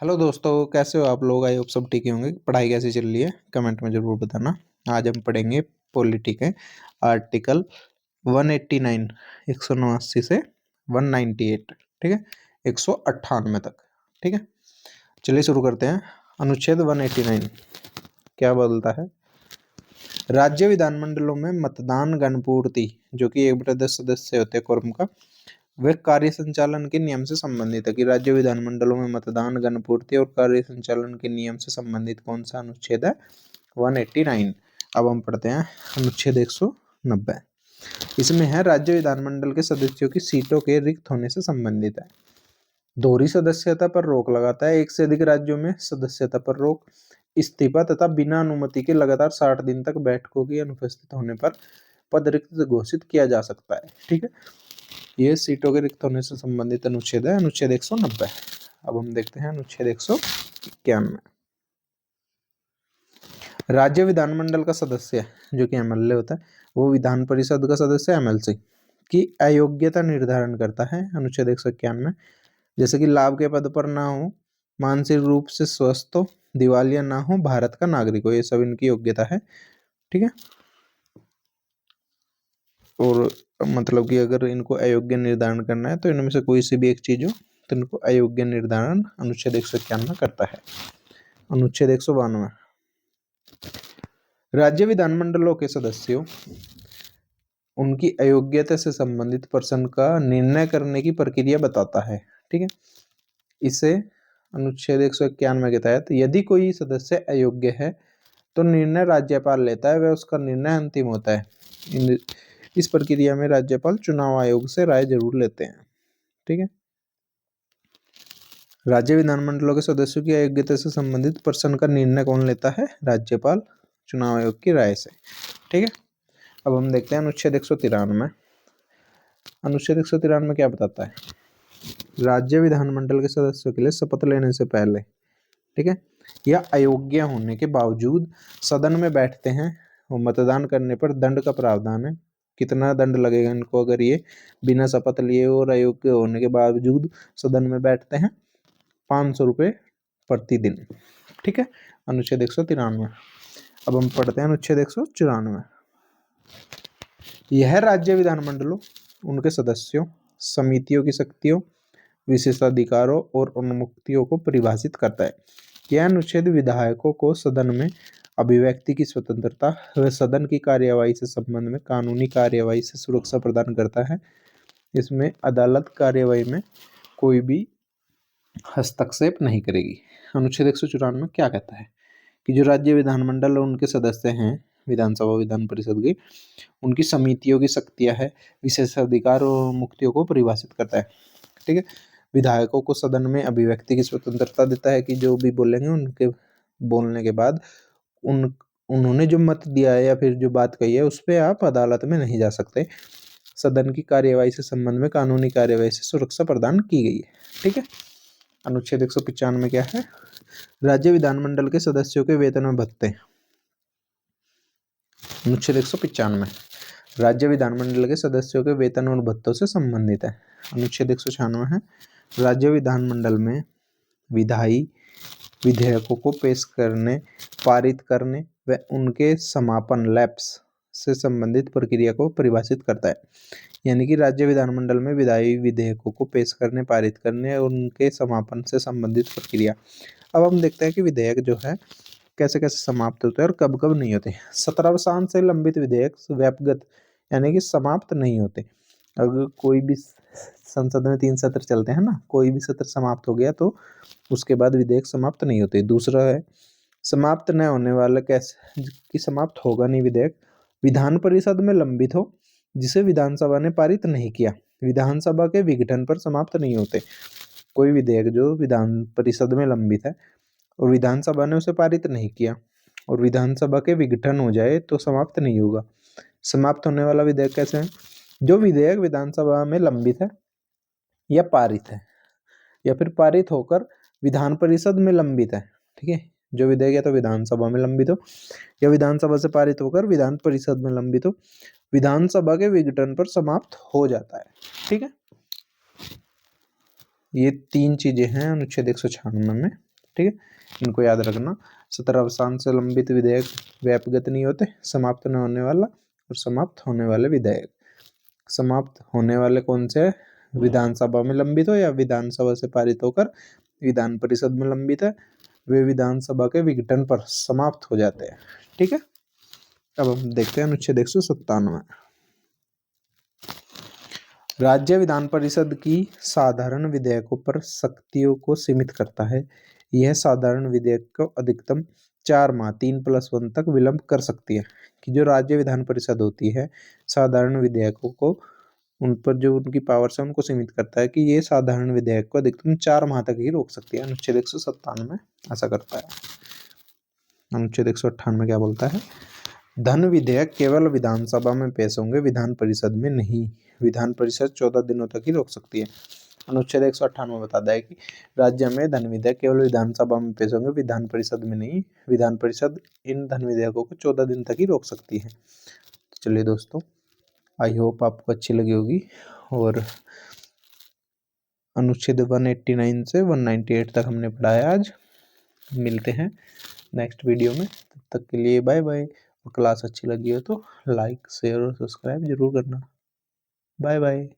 Hello दोस्तों, कैसे हो आप लोग? आई होप सब ठीक ही होंगे। पढ़ाई कैसी चल रही है कमेंट में ज़रूर बताना। आज हम पढ़ेंगे पॉलिटिक है, आर्टिकल 189 189 से 198, ठीक है, 198 तक। ठीक है, चलिए शुरू करते हैं। अनुच्छेद 189 क्या बोलता है? राज्य विधानमंडलों में मतदान गणपूर्ति, जो कि 1/10 सदस्य होते हैं कोरम का, वह कार्य संचालन के नियम से संबंधित है। कि राज्य विधानमंडलों में मतदान गणपूर्ति और कार्य संचालन के नियम से संबंधित कौन सा अनुच्छेद है? 189। अब हम पढ़ते हैं अनुच्छेद 190। इसमें है राज्य विधानमंडल के सदस्यों की सीटों के रिक्त होने से संबंधित है। दोहरी सदस्यता पर रोक लगाता है। एक से अधिक राज्यों में सदस्यता पर रोक, इस्तीफा तथा बिना अनुमति के लगातार 60 दिन तक बैठकों की अनुपस्थित होने पर पद रिक्त घोषित किया जा सकता है। ठीक है, ये सीटों के रिक्त होने से संबंधित अनुच्छेद है, अनुच्छेद 190। अब हम देखते हैं अनुच्छेद 191। राज्य विधानमंडल का सदस्य, जो कि एमएलए होता है, वो विधान परिषद का सदस्य एमएलसी की अयोग्यता निर्धारण करता है। अनुच्छेद 191, जैसे कि लाभ के पद पर ना हो, मानसिक रूप से स्वस्थ हो, दिवालिया ना हो, भारत का नागरिक हो, ये सब इनकी योग्यता है। ठीक है, और मतलब कि अगर इनको अयोग्य निर्धारण करना है तो इनमें से कोई सी भी एक चीज हो तो इनको अयोग्य निर्धारण अनुच्छेद 191 करता है। अनुच्छेद 192, राज्य विधानमंडलों के सदस्यों उनकी अयोग्यता से संबंधित प्रश्न का निर्णय करने की प्रक्रिया बताता है। ठीक है, इसे अनुच्छेद 191 के तहत यदि कोई सदस्य अयोग्य है तो निर्णय राज्यपाल लेता है, वह उसका निर्णय अंतिम होता है। इस प्रक्रिया में राज्यपाल चुनाव आयोग से राय जरूर लेते हैं। ठीक है, राज्य विधानमंडलों के सदस्यों की अयोग्यता से संबंधित प्रश्न का निर्णय कौन लेता है? राज्यपाल, चुनाव आयोग की राय से। ठीक है, अब हम देखते हैं अनुच्छेद 193। अनुच्छेद 193 क्या बताता है? राज्य विधानमंडल के सदस्यों के लिए शपथ लेने से पहले, ठीक है, या अयोग्य होने के बावजूद सदन में बैठते हैं और मतदान करने पर दंड का प्रावधान है। कितना दंड लगेगा इनको अगर ये बिना शपथ लिए और अयोग्य होने के बावजूद सदन में बैठते हैं? 500 रुपये प्रतिदिन। ठीक है, अनुच्छेद 193। अब हम पढ़ते हैं अनुच्छेद 194। यह राज्य विधानमंडलों, उनके सदस्यों, समितियों की शक्तियों, विशेषाधिकारों और उन्मुक्तियों को परिभाषित करता है। यह अनुच्छेद विधायकों को सदन में अभिव्यक्ति की स्वतंत्रता व सदन की कार्यवाही से संबंध में कानूनी कार्यवाही से सुरक्षा प्रदान करता है। इसमें अदालत कार्यवाही में कोई भी हस्तक्षेप नहीं करेगी। अनुच्छेद 194 क्या कहता है? कि जो राज्य विधानमंडल और उनके सदस्य हैं विधानसभा विधान परिषद की, उनकी समितियों की शक्तियां है, विशेषाधिकार और मुक्तियों को परिभाषित करता है। ठीक है, विधायकों को सदन में अभिव्यक्ति की स्वतंत्रता देता है कि जो भी बोलेंगे उनके बोलने के बाद उन्होंने जो मत दिया है या फिर जो बात कही है उस पर आप अदालत में नहीं जा सकते। सदन की कार्यवाही से संबंध में कानूनी कार्यवाही से सुरक्षा प्रदान की गई है। ठीक है, अनुच्छेद 195 क्या है? राज्य विधानमंडल के सदस्यों के वेतन में भत्ते। अनुच्छेद 195 राज्य विधानमंडल के सदस्यों के वेतन और भत्तों से संबंधित है। अनुच्छेद 196 है राज्य विधानमंडल में विधायी विधेयकों को पेश करने, पारित करने व उनके समापन लैप्स से संबंधित प्रक्रिया को परिभाषित करता है। यानी कि राज्य विधानमंडल में विधायी विधेयकों को पेश करने, पारित करने और उनके समापन से संबंधित प्रक्रिया। अब हम देखते हैं कि विधेयक जो है कैसे कैसे समाप्त होते हैं और कब कब नहीं होते। 17 से लंबित विधेयक व्यापगत यानी कि समाप्त नहीं होते। अगर कोई भी संसद में 3 सत्र चलते हैं ना, कोई भी सत्र समाप्त हो गया तो उसके बाद विधेयक समाप्त नहीं होते। दूसरा है समाप्त न होने वाला, कैसे कि समाप्त होगा नहीं विधेयक? विधान परिषद में लंबित हो जिसे विधानसभा ने पारित नहीं किया, विधानसभा के विघटन पर समाप्त नहीं होते। कोई विधेयक जो विधान परिषद में लंबित है और विधानसभा ने उसे पारित नहीं किया और विधानसभा के विघटन हो जाए तो समाप्त नहीं होगा। समाप्त होने वाला विधेयक कैसे है? जो विधेयक विधानसभा में लंबित है या पारित है या फिर पारित होकर विधान परिषद में लंबित है। ठीक है, जो विधेयक या तो विधानसभा में लंबित हो या विधानसभा से पारित होकर विधान परिषद में लंबित हो, विधानसभा के विघटन पर समाप्त हो जाता है। ठीक है, ये 3 चीजें हैं अनुच्छेद 196 में। ठीक है, इनको याद रखना। 17 अवसान से लंबित विधेयक व्यापगत नहीं होते, समाप्त न होने वाला और समाप्त होने वाले विधेयक। समाप्त होने वाले कौन से है? विधानसभा में लंबित हो या विधानसभा से पारित होकर विधान परिषद में लंबित है, वे विधानसभा के विघटन पर समाप्त हो जाते हैं। ठीक है, अब हम देखते हैं अनुच्छेद 197। राज्य विधान परिषद की साधारण विधेयकों पर शक्तियों को सीमित करता है। यह साधारण विधेयक को अधिकतम 4 माह 3+1 तक विलंब कर सकती है। कि जो राज्य विधान परिषद होती है, साधारण विधेयकों को उन पर जो उनकी पावर्स है उनको सीमित करता है कि ये साधारण विधेयक को अधिकतम 4 माह तक ही रोक सकती है। अनुच्छेद 197 ऐसा करता है। अनुच्छेद 198 क्या बोलता है? धन विधेयक केवल विधानसभा में पेश होंगे, विधान परिषद में नहीं। विधान परिषद 14 दिनों तक ही रोक सकती है। अनुच्छेद 198 बताता है कि राज्य में धन विधेयक केवल विधानसभा में पेश होंगे, विधान परिषद में नहीं। विधान परिषद इन धन विधेयकों को 14 दिन तक ही रोक सकती है। चलिए दोस्तों, आई होप आपको अच्छी लगी होगी। और अनुच्छेद 189 से 198 तक हमने पढ़ाया आज। मिलते हैं नेक्स्ट वीडियो में, तब तक के लिए बाय बाय। और क्लास अच्छी लगी हो तो लाइक शेयर और सब्सक्राइब जरूर करना। Bye bye.